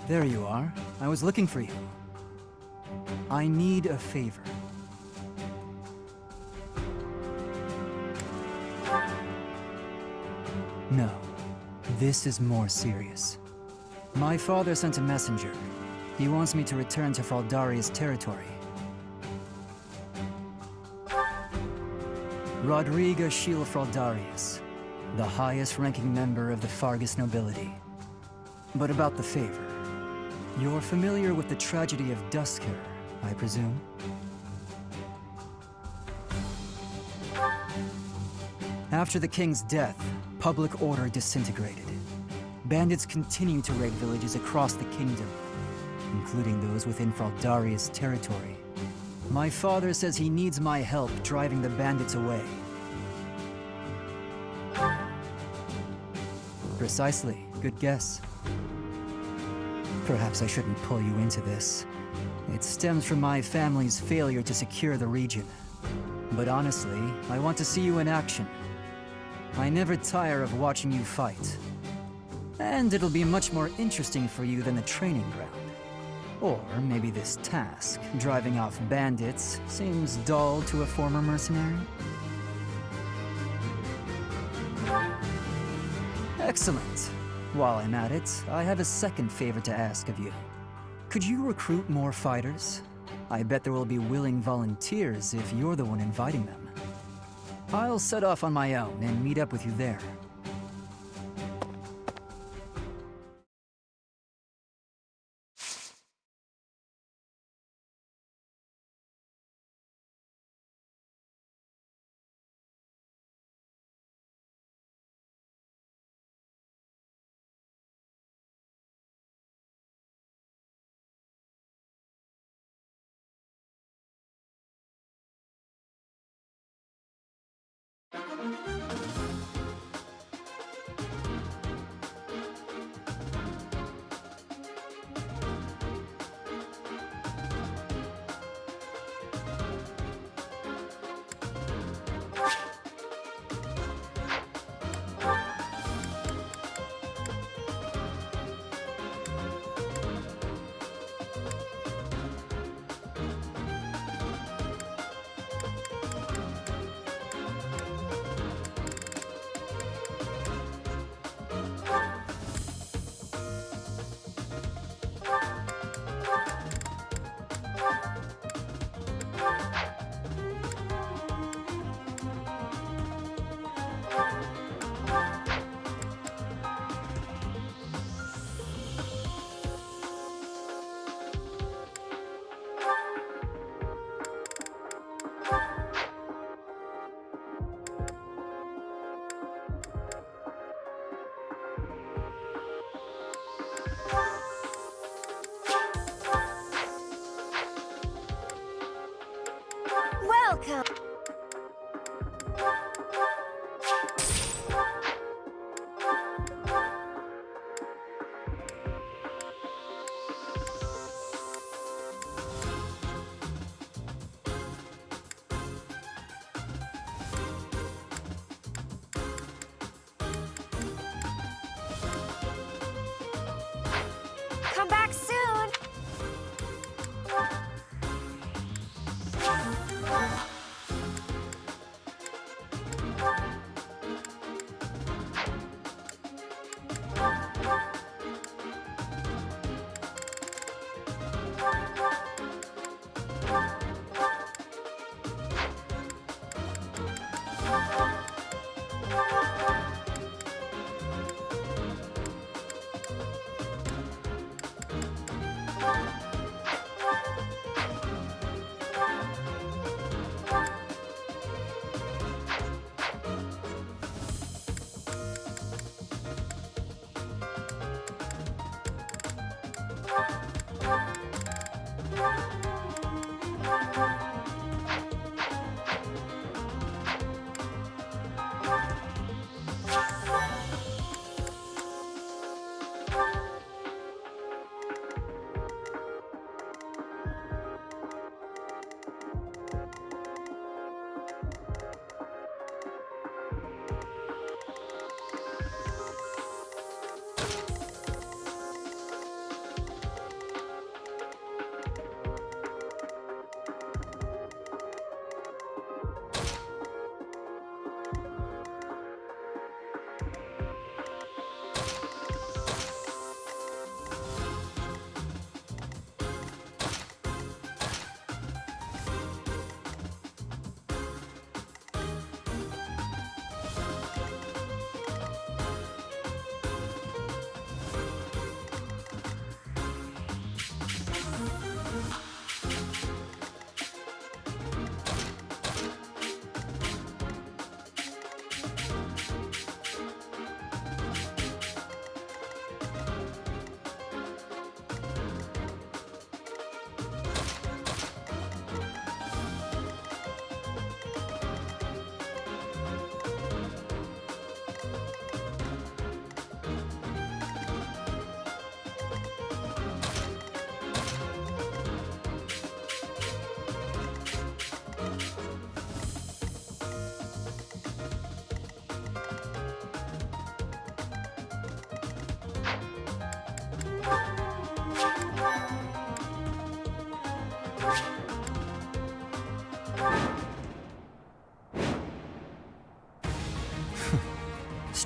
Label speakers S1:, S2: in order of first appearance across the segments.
S1: There you are. I was looking for you. I need a favor. No, this is more serious. My father sent a messenger. He wants me to return to Fraldaria's territory. Rodriga Shiel Fraldarius, the highest-ranking member of the Fargus nobility. But about the favor. You're familiar with the tragedy of Dusker, I presume? After the king's death, public order disintegrated. Bandits continue to raid villages across the kingdom, including those within Fraldaria's territory. My father says he needs my help driving the bandits away. Precisely. Good guess. Perhaps I shouldn't pull you into this. It stems from my family's failure to secure the region. But honestly, I want to see you in action. I never tire of watching you fight. And it'll be much more interesting for you than the training ground. Or maybe this task, driving off bandits, seems dull to a former mercenary? Excellent. While I'm at it, I have a second favor to ask of you. Could you recruit more fighters? I bet there will be willing volunteers if you're the one inviting them. I'll set off on my own and meet up with you there.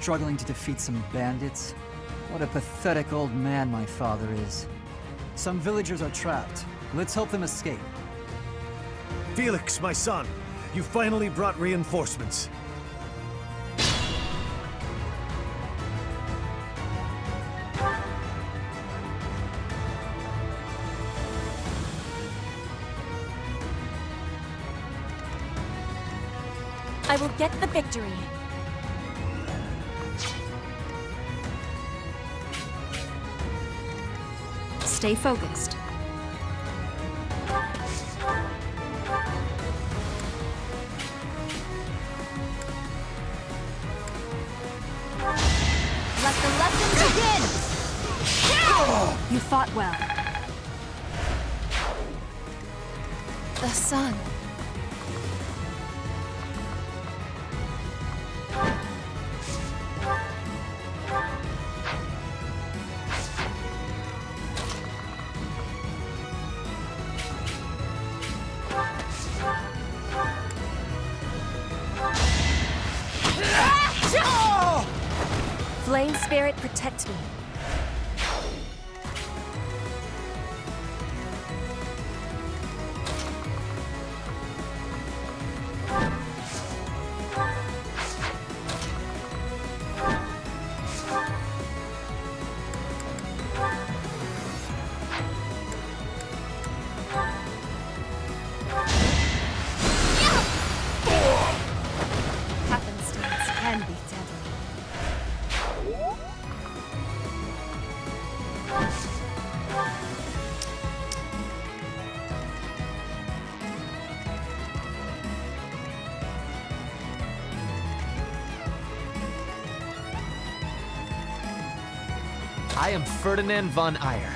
S1: struggling to defeat some bandits. What a pathetic old man my father is. Some villagers are trapped. Let's help them escape.
S2: Felix, my son, you finally brought reinforcements.
S3: I will get the victory. Stay focused. Let the lesson begin! You fought well. The sun. Flame Spirit, protect me. Happenstance can be deadly.
S4: I am Ferdinand von Eyre.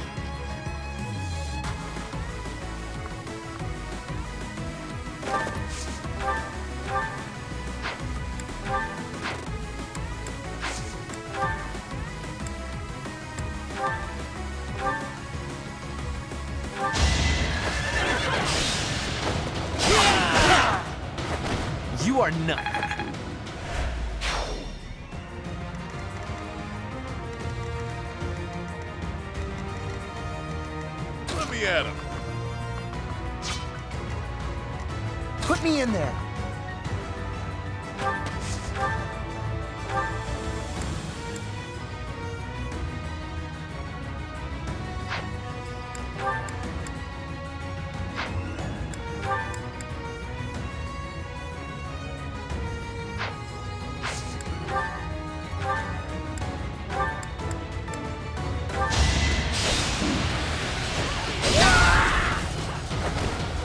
S4: You are nothing.
S5: Let me at him.
S4: Put me in there.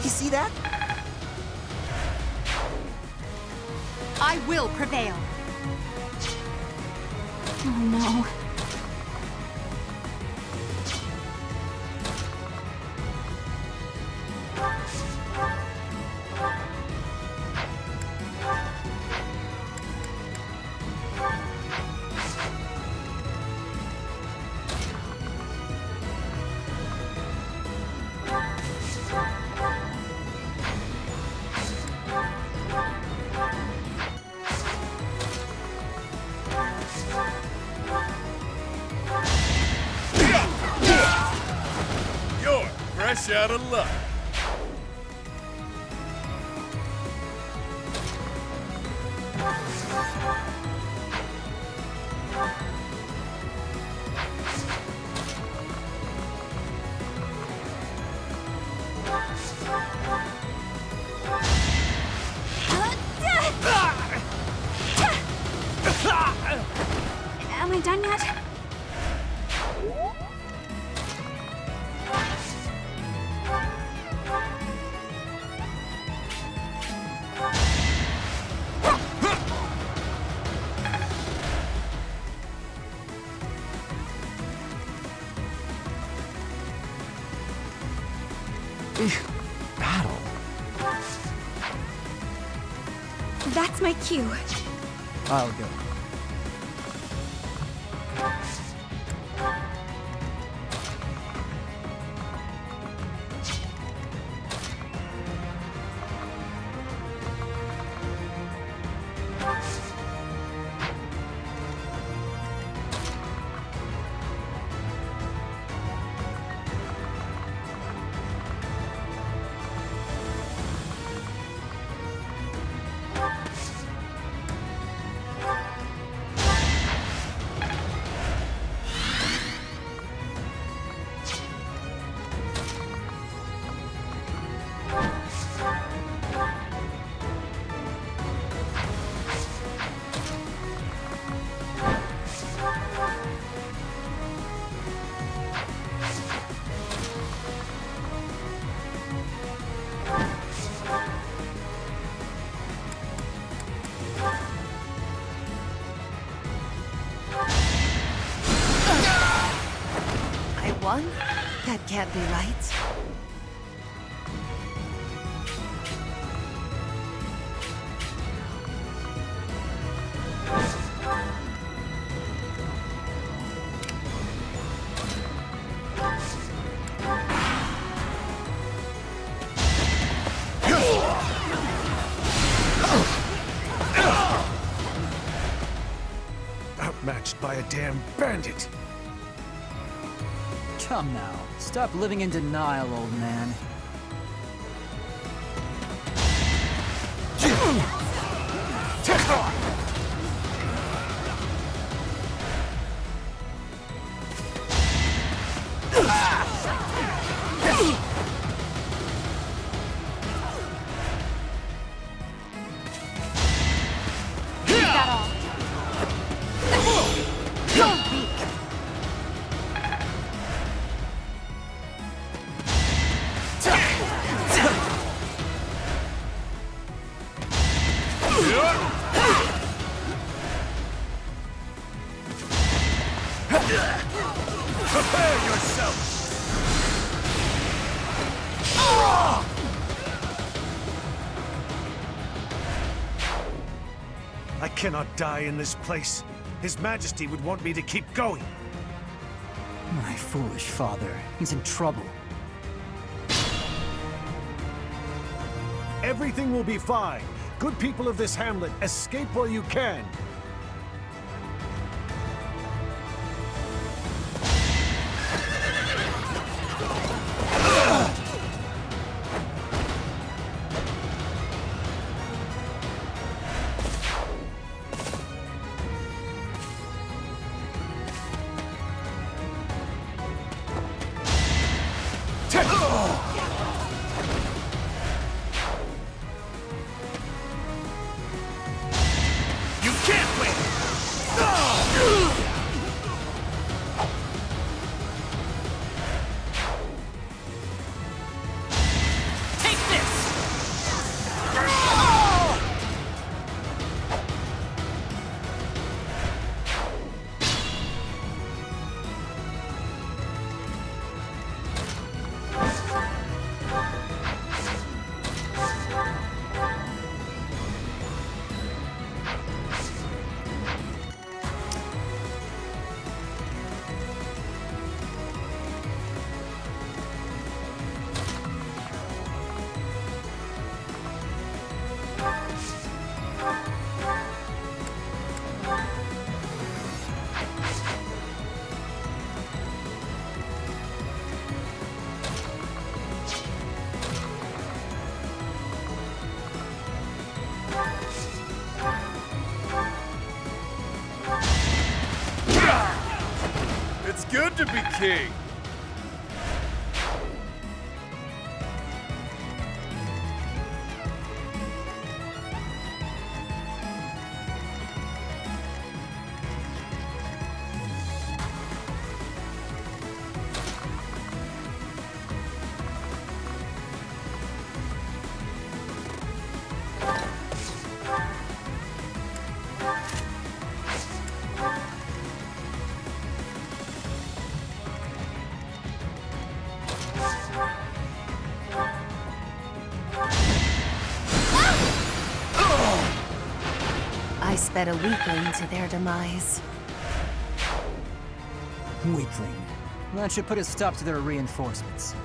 S4: You see that?
S3: I will prevail. Oh no.
S5: You're fresh out of luck.
S3: Am I done yet?
S4: Battle.
S3: That's my cue.
S1: I'll go.
S3: won? That can't be right.
S2: Outmatched by a damn bandit.
S1: Come now, stop living in denial, old man.
S2: Prepare yourself! I cannot die in this place. His Majesty would want me to keep going.
S1: My foolish father, he's in trouble.
S2: Everything will be fine. Good people of this hamlet, escape while you can. You can't win!
S4: Take this!
S5: It's good to be king.
S3: I sped a weakling to their demise.
S1: Weakling. That should put a stop to their reinforcements.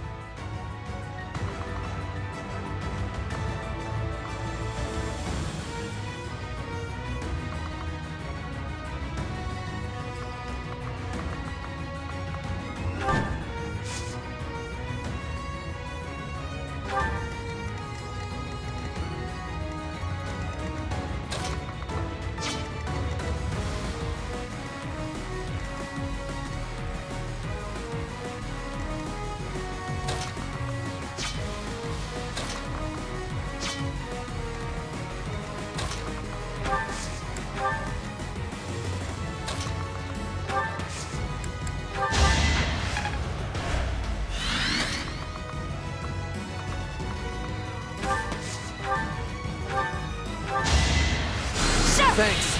S4: Thanks.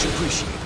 S2: Much appreciated.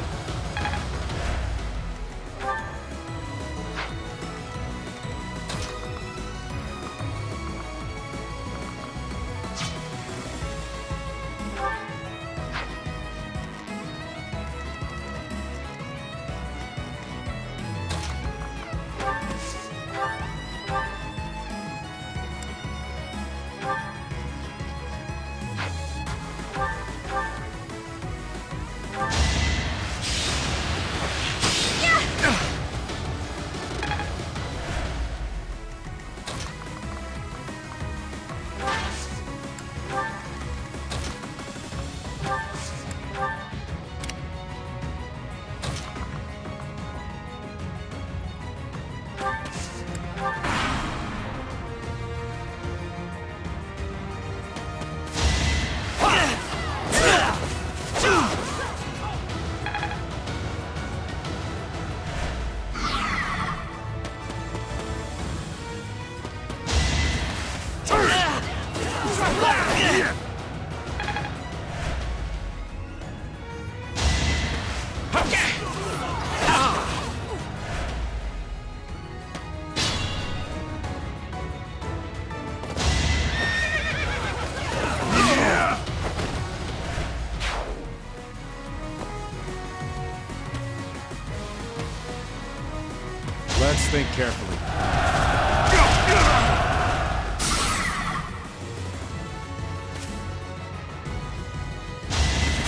S5: Let's think carefully.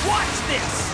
S4: Watch this!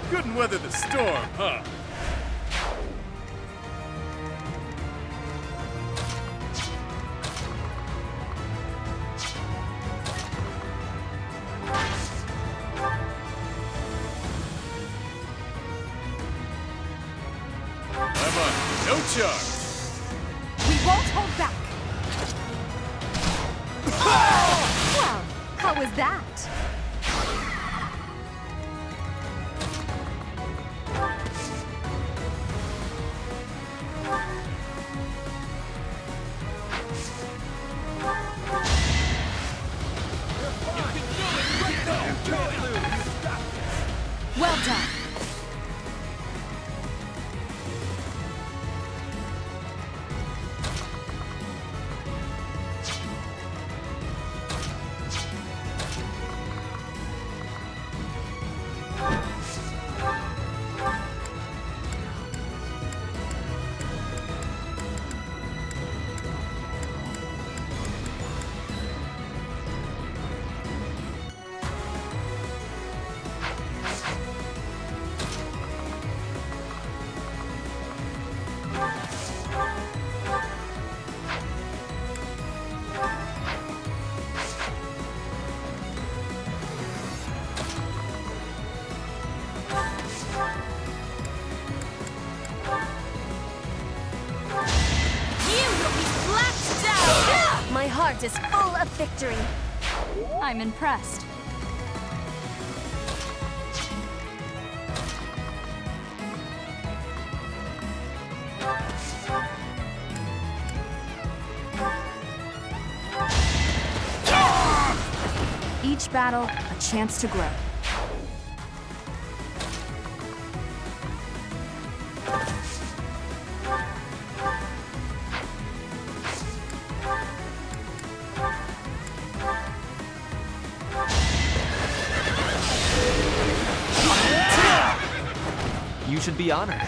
S5: Couldn't weather the storm, huh? I'm on no charge.
S3: We won't hold back. Well, how was that? Well done. My heart is full of victory.
S6: I'm impressed.
S3: each battle a chance to grow.
S6: You should be honored.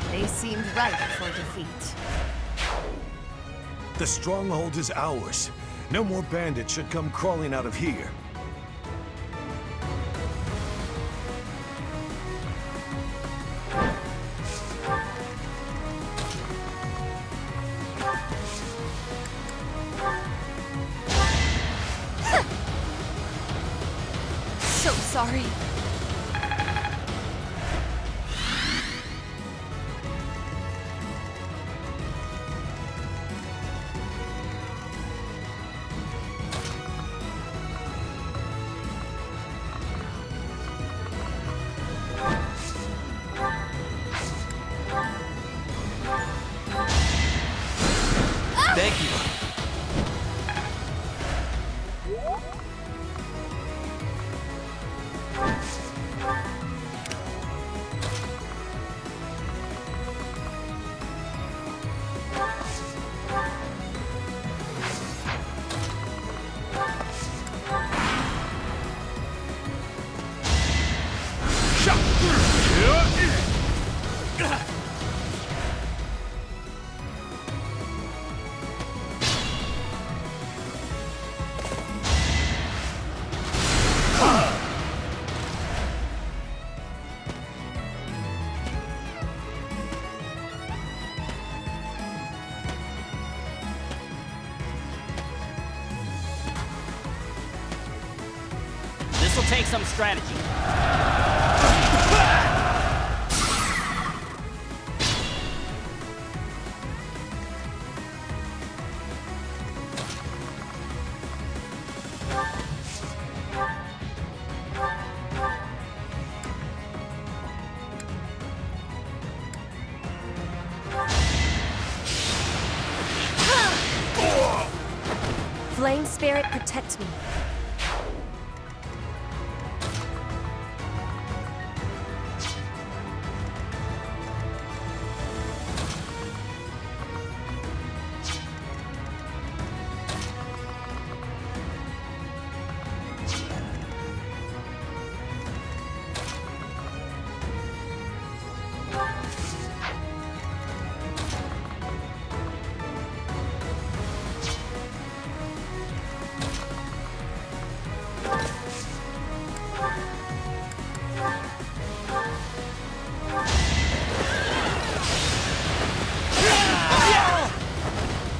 S3: They seemed ripe for defeat.
S2: The stronghold is ours. No more bandits should come crawling out of here.
S3: So sorry.
S6: Thank you.
S4: This'll take some strategy.
S3: Flame Spirit, protect me.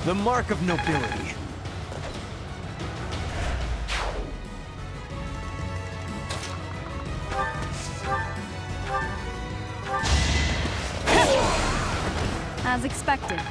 S6: The mark of nobility.
S3: As expected.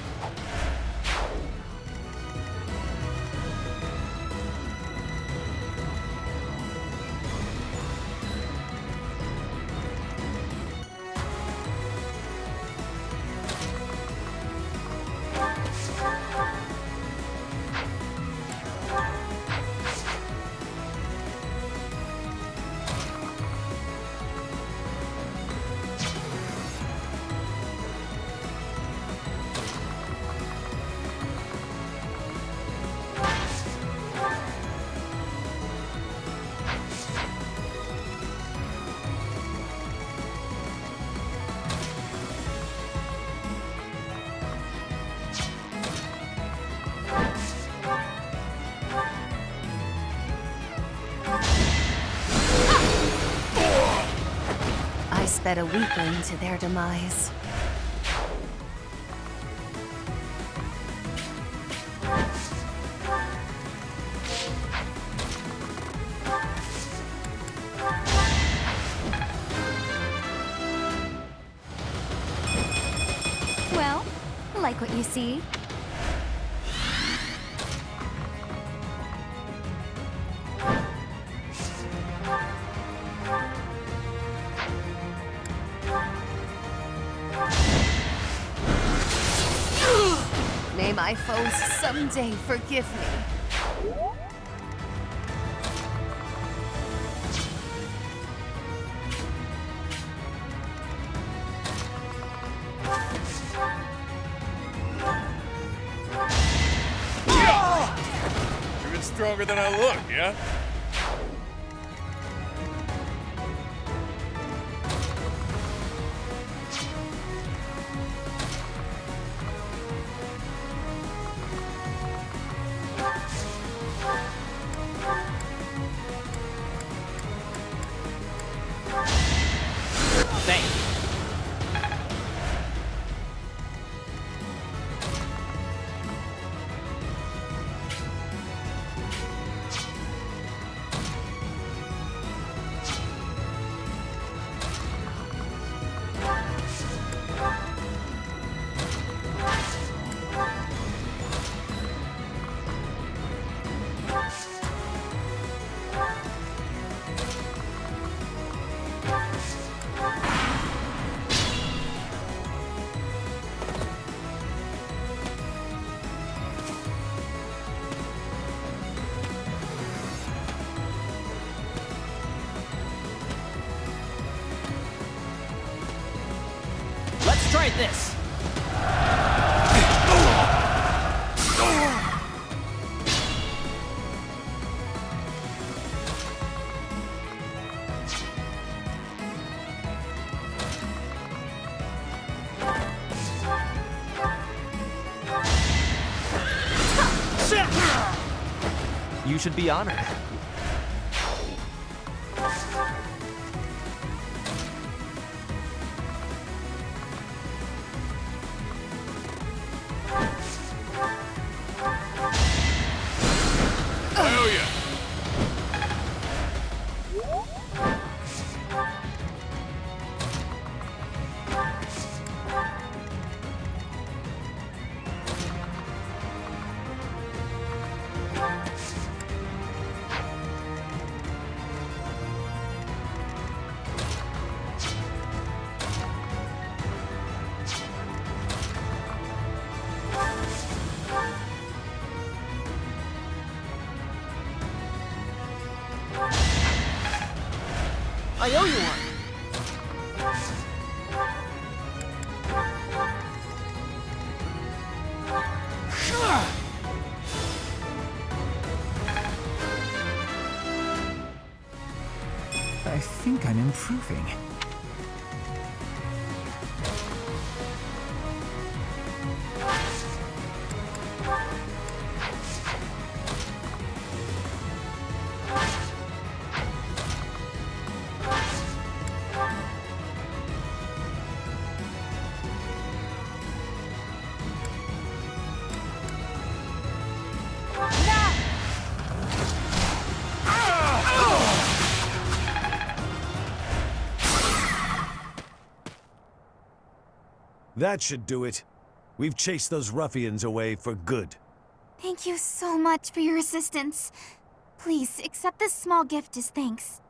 S3: I sped a weakling to their demise. like what you see? May my foes someday forgive me.
S5: Even stronger than I look, yeah?
S4: Thank you. Let's try this.
S6: You should be honored.
S5: I owe ya.
S6: I owe you one.
S1: I think I'm improving.
S2: That should do it. We've chased those ruffians away for good.
S3: Thank you so much for your assistance. Please, accept this small gift as thanks.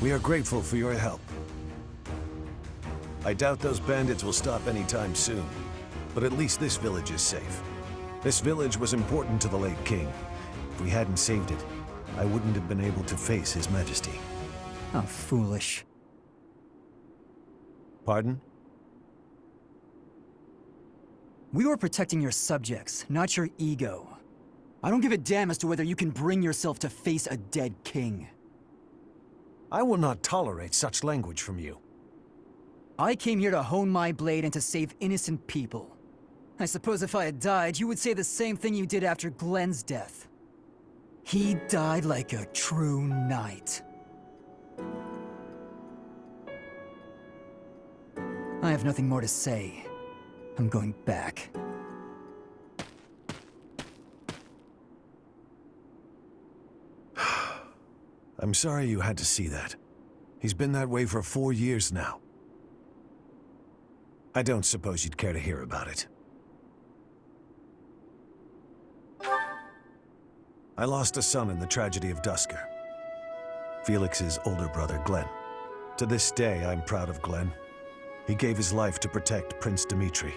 S2: We are grateful for your help. I doubt those bandits will stop anytime soon, but at least this village is safe. This village was important to the late king. If we hadn't saved it, I wouldn't have been able to face His Majesty.
S1: How foolish.
S2: Pardon?
S1: We were protecting your subjects, not your ego. I don't give a damn as to whether you can bring yourself to face a dead king.
S2: I will not tolerate such language from you.
S1: I came here to hone my blade and to save innocent people. I suppose if I had died, you would say the same thing you did after Glenn's death. He died like a true knight. I have nothing more to say. I'm going back.
S2: I'm sorry you had to see that. He's been that way for 4 years now. I don't suppose you'd care to hear about it. I lost a son in the tragedy of Dusker. Felix's older brother, Glenn. To this day, I'm proud of Glenn. He gave his life to protect Prince Dimitri.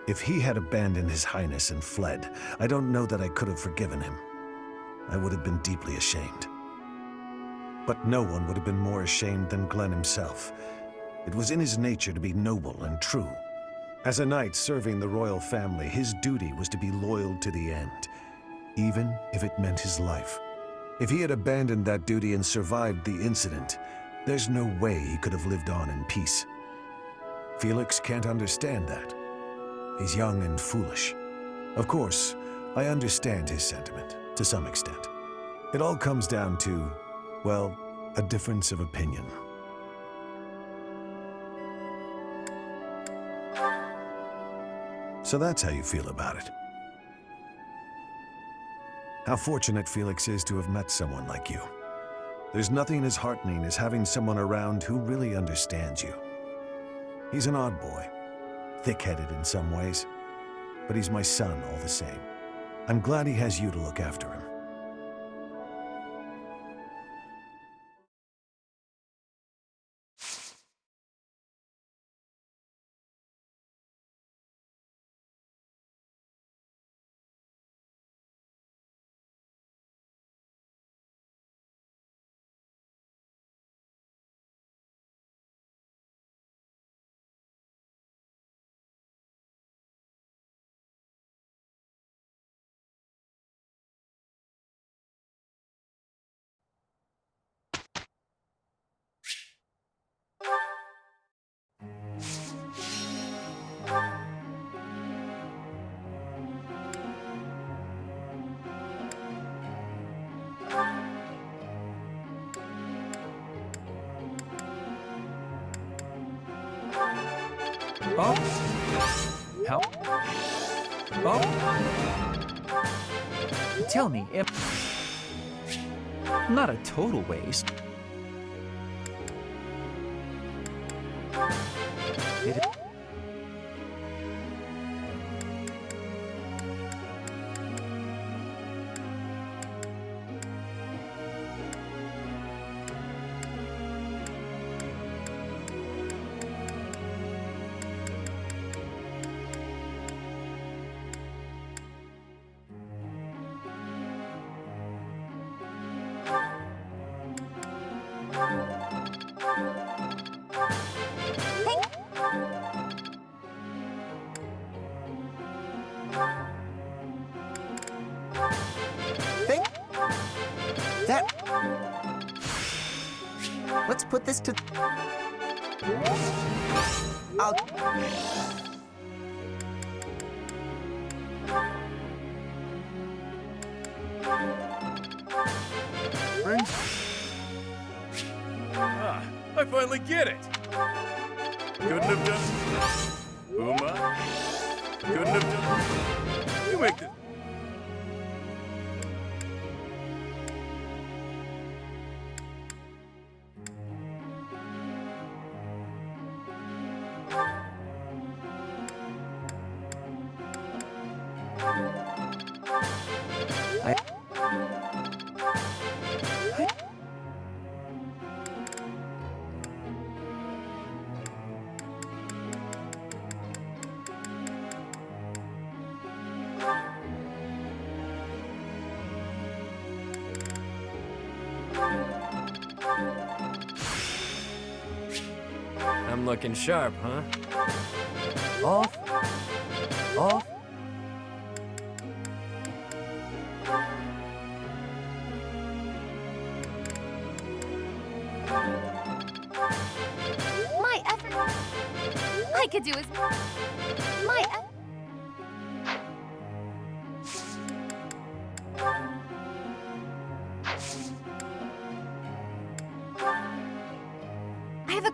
S2: If he had abandoned His Highness and fled, I don't know that I could have forgiven him. I would have been deeply ashamed. But no one would have been more ashamed than Glenn himself. It was in his nature to be noble and true. As a knight serving the royal family, his duty was to be loyal to the end, even if it meant his life. If he had abandoned that duty and survived the incident, there's no way he could have lived on in peace. Felix can't understand that. He's young and foolish. Of course, I understand his sentiment, to some extent. It all comes down to, well, a difference of opinion. So that's how you feel about it. How fortunate Felix is to have met someone like you. There's nothing as heartening as having someone around who really understands you. He's an odd boy, thick-headed in some ways, but he's my son all the same. I'm glad he has you to look after him.
S6: Oh? How? Oh? Tell me, not a total waste. It
S7: That... Let's put this to... I'll...
S5: Ah, I finally get it. Couldn't have done... Uma? Couldn't have done... You make this...
S8: I'm looking sharp, huh?
S6: off. Off.
S3: My effort. I could do as my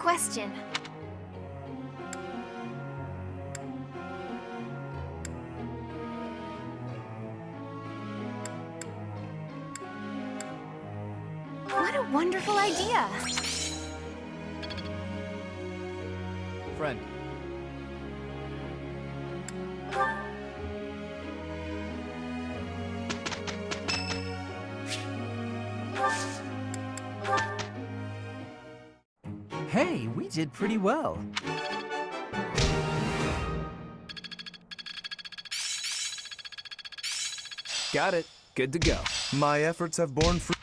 S3: question. What a wonderful idea!
S8: Friend.
S6: Hey, we did pretty well.
S8: Got it. Good to go.
S2: My efforts have borne fruit.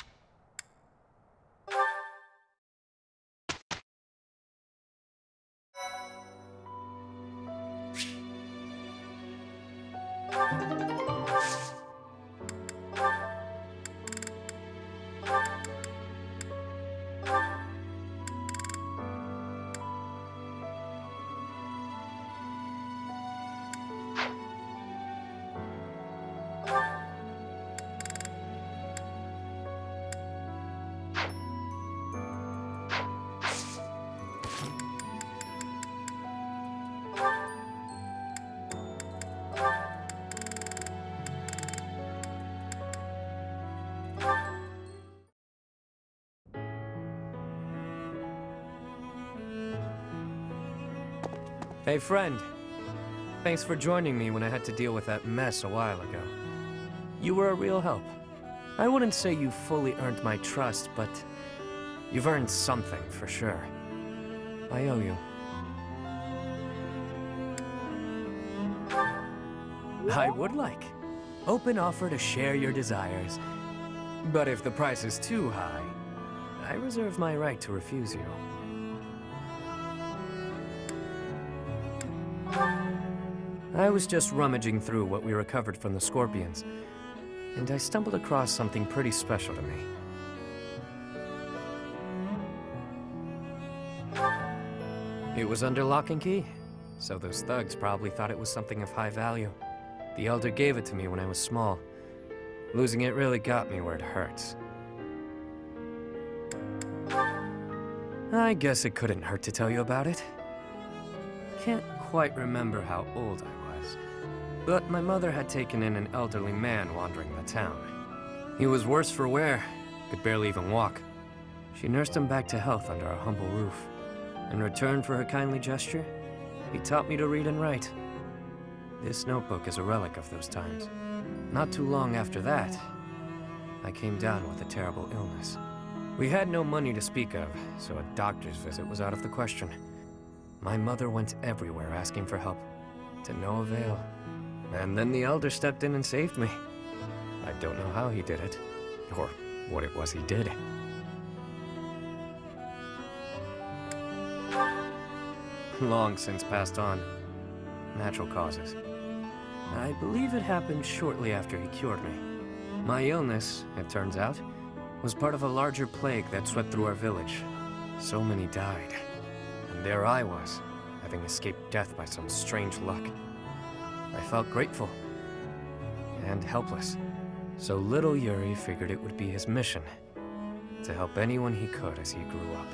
S8: Hey, friend. Thanks for joining me when I had to deal with that mess a while ago. You were a real help. I wouldn't say you fully earned my trust, but you've earned something for sure. I owe you. I would like. Open offer to share your desires. But if the price is too high, I reserve my right to refuse you. I was just rummaging through what we recovered from the Scorpions, and I stumbled across something pretty special to me. It was under lock and key, so those thugs probably thought it was something of high value. The Elder gave it to me when I was small. Losing it really got me where it hurts. I guess it couldn't hurt to tell you about it. Can't quite remember how old I was, but my mother had taken in an elderly man wandering the town. He was worse for wear, could barely even walk. She nursed him back to health under our humble roof. In return for her kindly gesture, he taught me to read and write. This notebook is a relic of those times. Not too long after that, I came down with a terrible illness. We had no money to speak of, so a doctor's visit was out of the question. My mother went everywhere asking for help, to no avail. And then the Elder stepped in and saved me. I don't know how he did it, or what it was he did. Long since passed on. Natural causes. I believe it happened shortly after he cured me. My illness, it turns out, was part of a larger plague that swept through our village. So many died. And there I was, having escaped death by some strange luck. I felt grateful. And helpless. So little Yuri figured it would be his mission to help anyone he could as he grew up.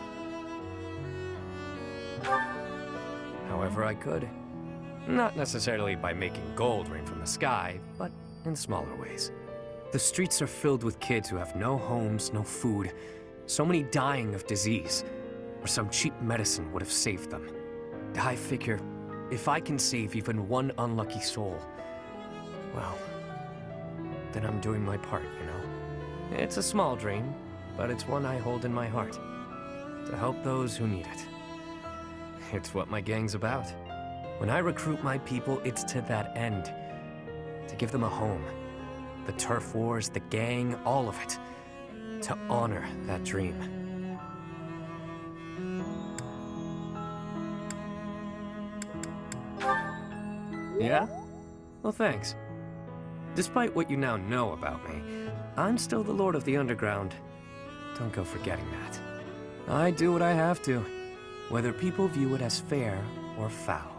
S8: However I could. Not necessarily by making gold rain from the sky, but in smaller ways. The streets are filled with kids who have no homes, no food, so many dying of disease, or some cheap medicine would have saved them. I figure, if I can save even one unlucky soul, well, then I'm doing my part, you know? It's a small dream, but it's one I hold in my heart. To help those who need it. It's what my gang's about. When I recruit my people, it's to that end. To give them a home. The turf wars, the gang, all of it. To honor that dream. Yeah? Well, thanks. Despite what you now know about me, I'm still the Lord of the Underground. Don't go forgetting that. I do what I have to, whether people view it as fair or foul.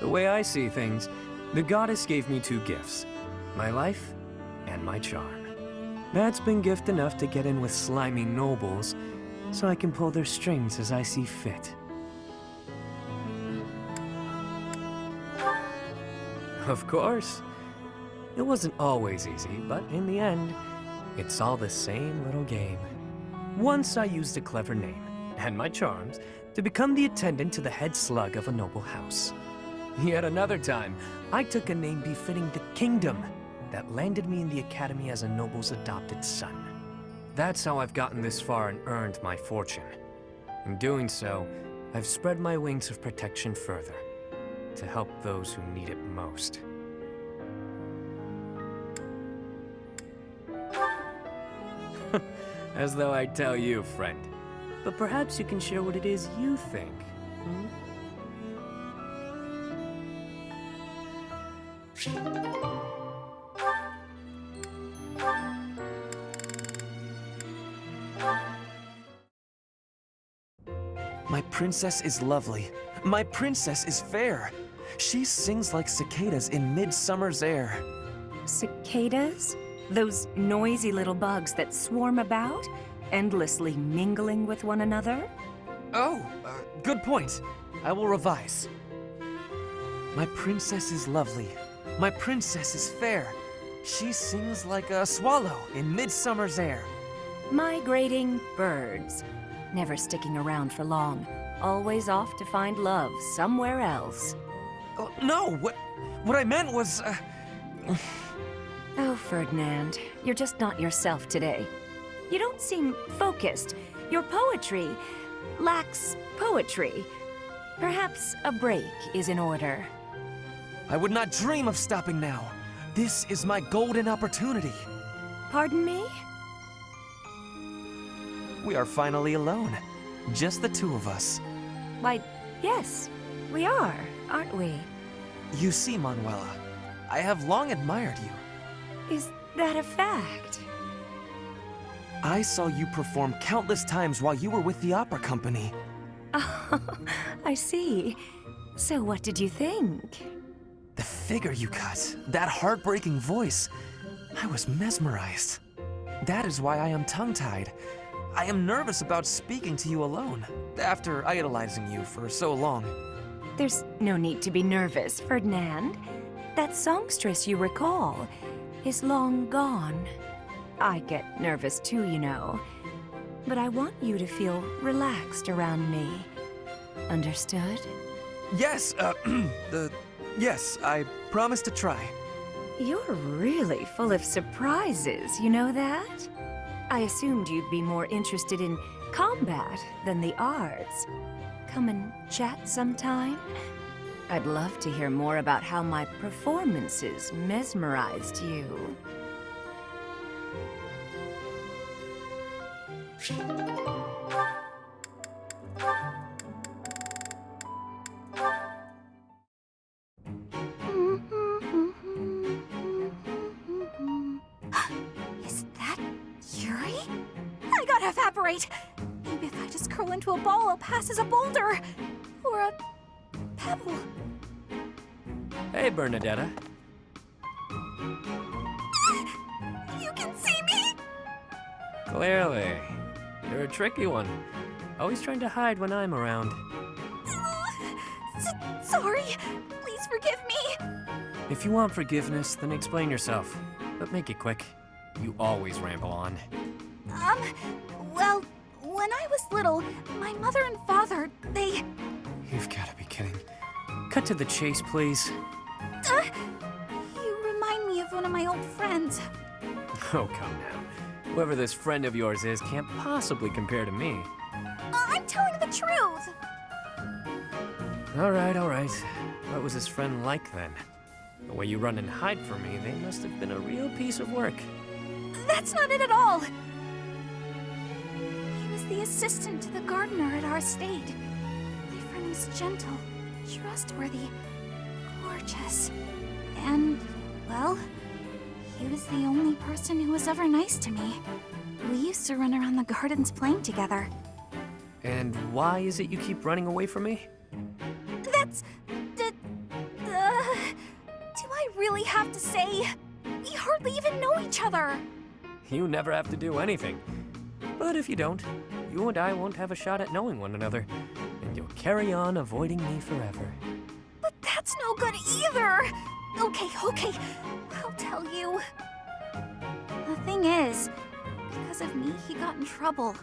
S8: The way I see things, the goddess gave me two gifts. My life and my charm. That's been gift enough to get in with slimy nobles, so I can pull their strings as I see fit. Of course. It wasn't always easy, but in the end, it's all the same little game. Once I used a clever name, and my charms, to become the attendant to the head slug of a noble house. Yet another time, I took a name befitting the kingdom that landed me in the academy as a noble's adopted son. That's how I've gotten this far and earned my fortune. In doing so, I've spread my wings of protection further, to help those who need it most. As though I'd tell you, friend. But perhaps you can share what it is you think, hmm?
S6: My princess is lovely. My princess is fair. She sings like cicadas in midsummer's air.
S9: Cicadas? Those noisy little bugs that swarm about, endlessly mingling with one another?
S6: Oh, good point. I will revise. My princess is lovely. My princess is fair. She sings like a swallow in midsummer's air.
S9: Migrating birds. Never sticking around for long. Always off to find love somewhere else.
S6: Oh, no, what I meant was,
S9: Oh, Ferdinand, you're just not yourself today. You don't seem focused. Your poetry lacks poetry. Perhaps a break is in order.
S6: I would not dream of stopping now. This is my golden opportunity.
S9: Pardon me?
S6: We are finally alone. Just the two of us.
S9: Why, yes, we are, aren't we?
S6: You see, Manuela, I have long admired you.
S9: Is that a fact?
S6: I saw you perform countless times while you were with the opera company.
S9: Oh, I see. So what did you think?
S6: The figure you cut, that heartbreaking voice, I was mesmerized. That is why I am tongue-tied. I am nervous about speaking to you alone, after idolizing you for so long.
S9: There's no need to be nervous, Ferdinand. That songstress you recall is long gone. I get nervous too, you know. But I want you to feel relaxed around me. Understood?
S6: Yes, yes, I promise to try.
S9: You're really full of surprises, you know that? I assumed you'd be more interested in combat than the arts. Come and chat sometime? I'd love to hear more about how my performances mesmerized you.
S3: Is that Yuri? I gotta evaporate! Maybe if I just curl into a ball, I'll pass as a boulder! Or a pebble.
S8: Hey, Bernadetta.
S3: You can see me?
S8: Clearly. You're a tricky one. Always trying to hide when I'm around.
S3: Sorry. Please forgive me.
S8: If you want forgiveness, then explain yourself. But make it quick. You always ramble on.
S3: Well, when I was little, my mother and father, they...
S8: You've got to be kidding. Cut to the chase, please.
S3: You remind me of one of my old friends.
S8: Oh, come now. Whoever this friend of yours is can't possibly compare to me.
S3: I'm telling the truth.
S8: All right, all right. What was his friend like then? The way you run and hide from me, they must have been a real piece of work.
S3: That's not it at all. He was the assistant to the gardener at our estate. My friend was gentle, trustworthy, gorgeous. And, well, he was the only person who was ever nice to me. We used to run around the gardens playing together.
S8: And why is it you keep running away from me?
S3: That's... do I really have to say? We hardly even know each other.
S8: You never have to do anything. But if you don't, you and I won't have a shot at knowing one another, and you'll carry on avoiding me forever.
S3: But that's no good either. Okay. I'll tell you. The thing is, because of me, he got in trouble.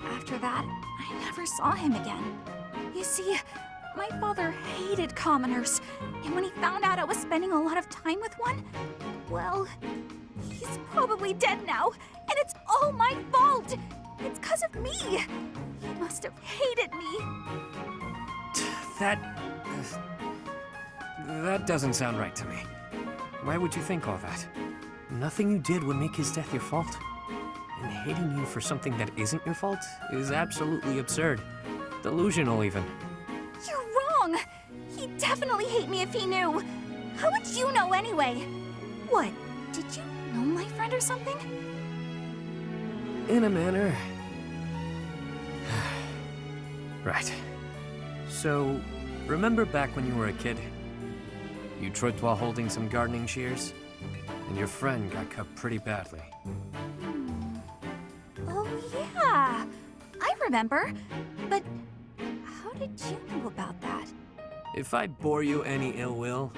S3: After that, I never saw him again. You see, my father hated commoners, and when he found out I was spending a lot of time with one, well, he's probably dead now, and it's all my fault! It's because of me! He must have hated me.
S8: That doesn't sound right to me. Why would you think all that? Nothing you did would make his death your fault. And hating you for something that isn't your fault is absolutely absurd. Delusional, even.
S3: You're wrong! He'd definitely hate me if he knew. How would you know anyway? What, did you know my friend or something?
S8: In a manner. Right. So, remember back when you were a kid? You tripped while holding some gardening shears? And your friend got cut pretty badly.
S3: Oh, yeah. I remember. But how did you know about that?
S8: If I bore you any ill will,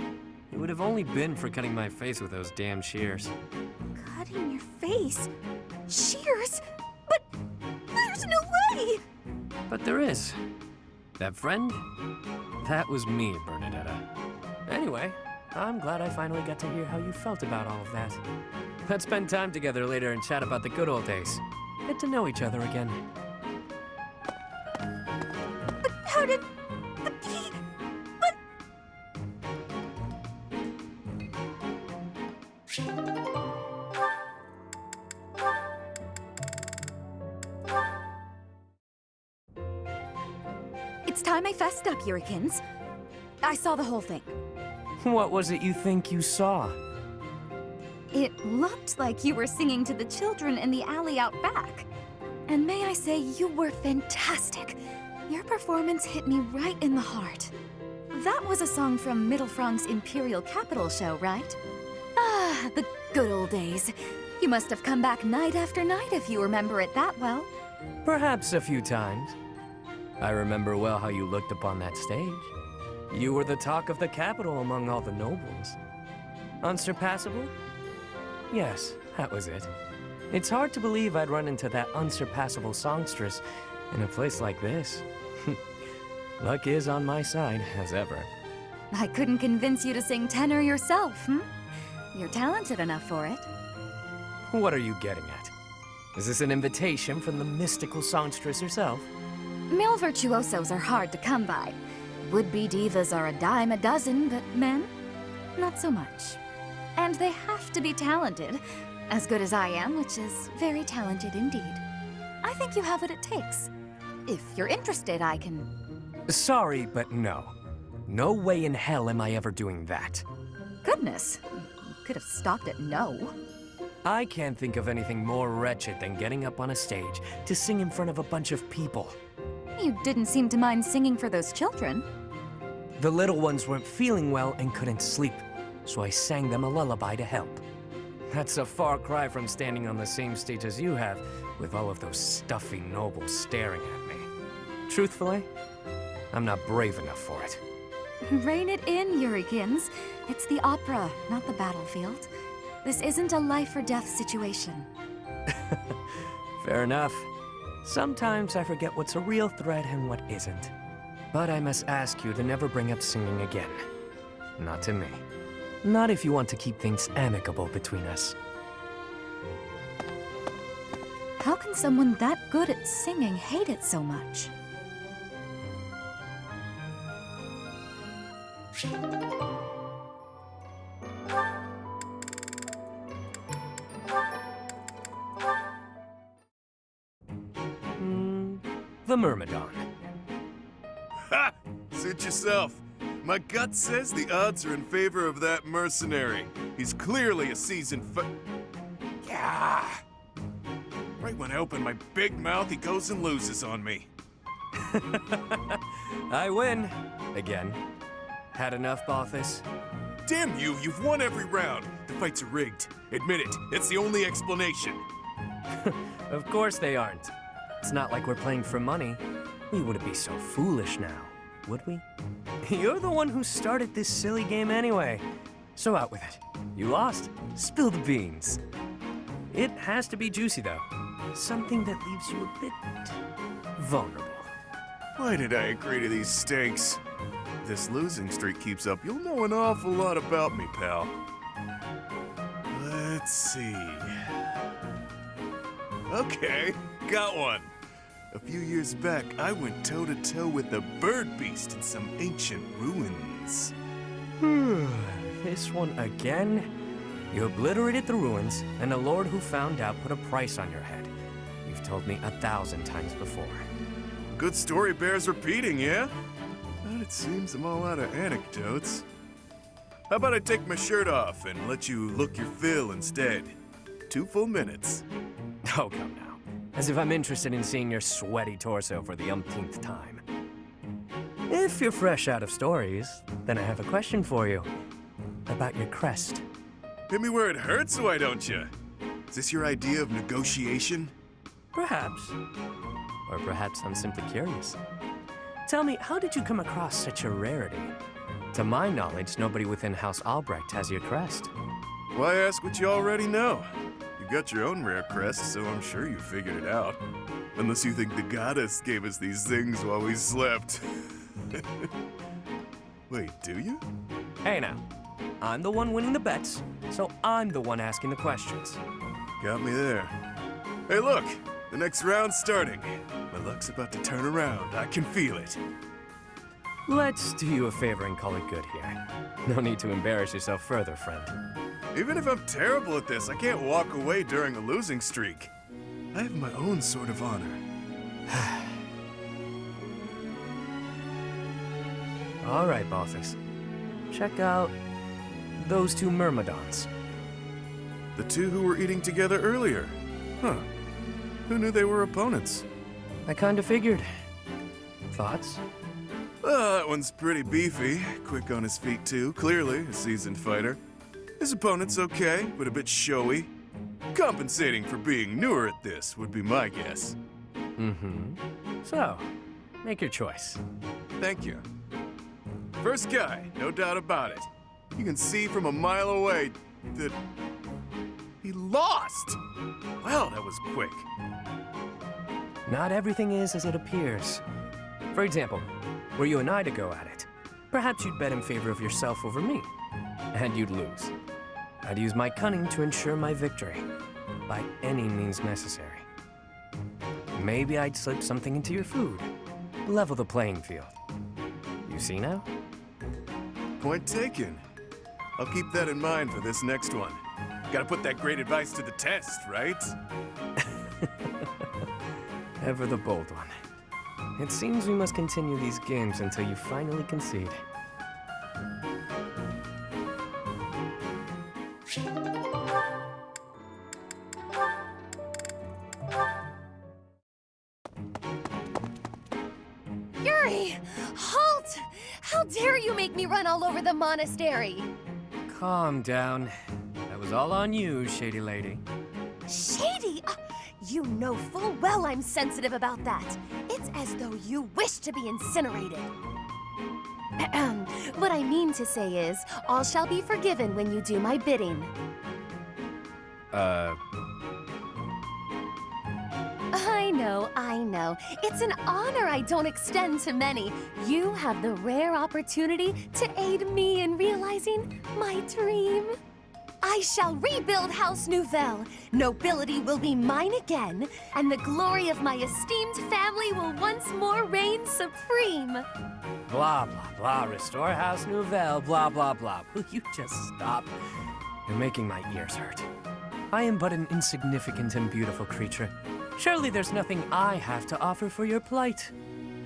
S8: it would have only been for cutting my face with those damn shears.
S3: Cutting your face? Shears? But there's no way!
S8: But there is. That friend? That was me, Bernadetta. Anyway, I'm glad I finally got to hear how you felt about all of that. Let's spend time together later and chat about the good old days. Get to know each other again.
S3: But how did... But he... But... It's time I fessed up, Yurikins. I saw the whole thing.
S8: What was it you think you saw?
S3: It looked like you were singing to the children in the alley out back. And may I say, you were fantastic. Your performance hit me right in the heart. That was a song from Mittelfrank's Imperial Capital show, right? Ah, the good old days. You must have come back night after night if you remember it that well.
S8: Perhaps a few times. I remember well how you looked upon that stage. You were the talk of the capital among all the nobles. Unsurpassable? Yes, that was it. It's hard to believe I'd run into that unsurpassable songstress in a place like this. Luck is on my side, as ever.
S3: I couldn't convince you to sing tenor yourself, You're talented enough for it.
S8: What are you getting at? Is this an invitation from the mystical songstress herself?
S3: Male virtuosos are hard to come by. Would-be divas are a dime a dozen, but men? Not so much. And they have to be talented. As good as I am, which is very talented indeed. I think you have what it takes. If you're interested, I can...
S8: Sorry, but no. No way in hell am I ever doing that.
S3: Goodness. You could have stopped at no.
S8: I can't think of anything more wretched than getting up on a stage to sing in front of a bunch of people.
S3: You didn't seem to mind singing for those children.
S8: The little ones weren't feeling well and couldn't sleep, so I sang them a lullaby to help. That's a far cry from standing on the same stage as you have, with all of those stuffy nobles staring at me. Truthfully, I'm not brave enough for it.
S3: Rein it in, Yurikins. It's the opera, not the battlefield. This isn't a life-or-death situation.
S8: Fair enough. Sometimes I forget what's a real threat and what isn't. But I must ask you to never bring up singing again. Not to me. Not if you want to keep things amicable between us.
S3: How can someone that good at singing hate it so much?
S8: The Myrmidon.
S5: Ha! Suit yourself. My gut says the odds are in favor of that mercenary. He's clearly a seasoned Yeah. Right when I open my big mouth, he goes and loses on me.
S8: I win. Again. Had enough, Balthus?
S5: Damn you, you've won every round. The fights are rigged. Admit it, it's the only explanation.
S8: Of course they aren't. It's not like we're playing for money. We wouldn't be so foolish now, would we? You're the one who started this silly game anyway. So out with it. You lost. Spill the beans. It has to be juicy, though. Something that leaves you a bit vulnerable.
S5: Why did I agree to these stakes? If this losing streak keeps up, you'll know an awful lot about me, pal. Let's see. Okay, got one. A few years back, I went toe-to-toe with a bird beast in some ancient ruins.
S8: This one again? You obliterated the ruins, and the Lord who found out put a price on your head. You've told me 1,000 times before.
S5: Good story bears repeating, yeah? But it seems I'm all out of anecdotes. How about I take my shirt off and let you look your fill instead? 2 full minutes.
S8: Oh, come now. As if I'm interested in seeing your sweaty torso for the umpteenth time. If you're fresh out of stories, then I have a question for you. About your crest.
S5: Hit me where it hurts, why don't you? Is this your idea of negotiation?
S8: Perhaps. Or perhaps I'm simply curious. Tell me, how did you come across such a rarity? To my knowledge, nobody within House Albrecht has your crest.
S5: Why ask what you already know? You got your own rare crest, so I'm sure you figured it out. Unless you think the goddess gave us these things while we slept. Wait, do you?
S8: Hey now, I'm the one winning the bets, so I'm the one asking the questions.
S5: Got me there. Hey, look! The next round's starting. My luck's about to turn around. I can feel it.
S8: Let's do you a favor and call it good here. No need to embarrass yourself further, friend.
S5: Even if I'm terrible at this, I can't walk away during a losing streak. I have my own sort of honor.
S8: All right, bosses. Check out those 2 myrmidons.
S5: The 2 who were eating together earlier. Huh. Who knew they were opponents?
S8: I kinda figured. Thoughts?
S5: That one's pretty beefy. Quick on his feet, too. Clearly a seasoned fighter. His opponent's okay, but a bit showy. Compensating for being newer at this would be my guess.
S8: So, make your choice.
S5: Thank you. First guy, no doubt about it. You can see from a mile away that he lost. Wow, that was quick.
S8: Not everything is as it appears. For example, were you and I to go at it, perhaps you'd bet in favor of yourself over me, and you'd lose. I'd use my cunning to ensure my victory, by any means necessary. Maybe I'd slip something into your food, level the playing field. You see now?
S5: Point taken. I'll keep that in mind for this next one. Gotta put that great advice to the test, right?
S8: Ever the bold one. It seems we must continue these games until you finally concede.
S10: Yuri! Halt! How dare you make me run all over the monastery?
S8: Calm down. That was all on you, shady lady.
S10: Shady? You know full well I'm sensitive about that. It's as though you wish to be incinerated. What I mean to say is, all shall be forgiven when you do my bidding. I know. It's an honor I don't extend to many. You have the rare opportunity to aid me in realizing my dream. I shall rebuild House Nouvelle. Nobility will be mine again, and the glory of my esteemed family will once more reign supreme.
S8: Blah, blah, blah. Restore House Nouvelle. Blah, blah, blah. Will you just stop? You're making my ears hurt. I am but an insignificant and beautiful creature. Surely there's nothing I have to offer for your plight.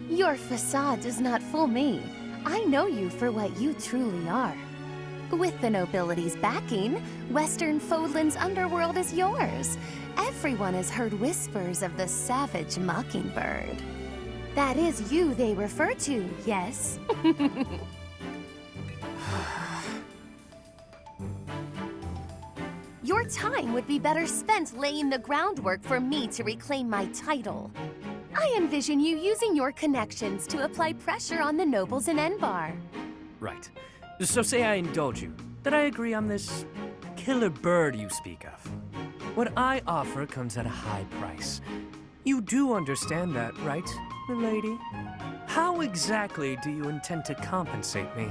S10: Your facade does not fool me. I know you for what you truly are. With the nobility's backing, Western Fodlan's underworld is yours. Everyone has heard whispers of the savage mockingbird. That is you they refer to, yes? Your time would be better spent laying the groundwork for me to reclaim my title. I envision you using your connections to apply pressure on the nobles in Enbar.
S8: Right. So say I indulge you. that I agree on this killer bird you speak of. What I offer comes at a high price. You do understand that, right, milady? How exactly do you intend to compensate me?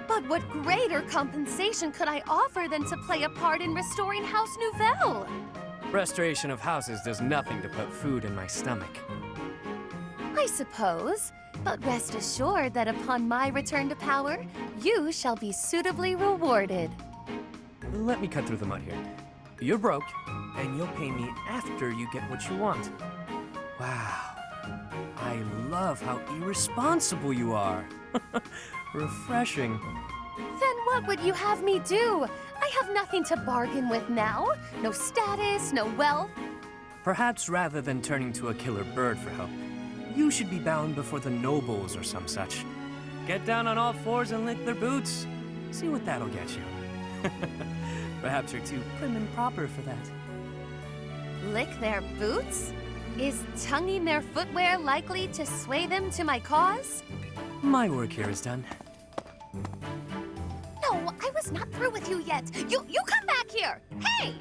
S10: But what greater compensation could I offer than to play a part in restoring House Nouvelle?
S8: Restoration of houses does nothing to put food in my stomach.
S10: I suppose, but rest assured that upon my return to power, you shall be suitably rewarded.
S8: Let me cut through the mud here. You're broke, and you'll pay me after you get what you want. Wow. I love how irresponsible you are. Refreshing.
S10: Then what would you have me do? I have nothing to bargain with now. No status, no wealth.
S8: Perhaps rather than turning to a killer bird for help, you should be bound before the nobles or some such. Get down on all fours and lick their boots. See what that'll get you. Perhaps you're too prim and proper for that.
S10: Lick their boots? Is tonguing their footwear likely to sway them to my cause?
S8: My work here is done.
S10: No, I was not through with you yet. You come back here! Hey!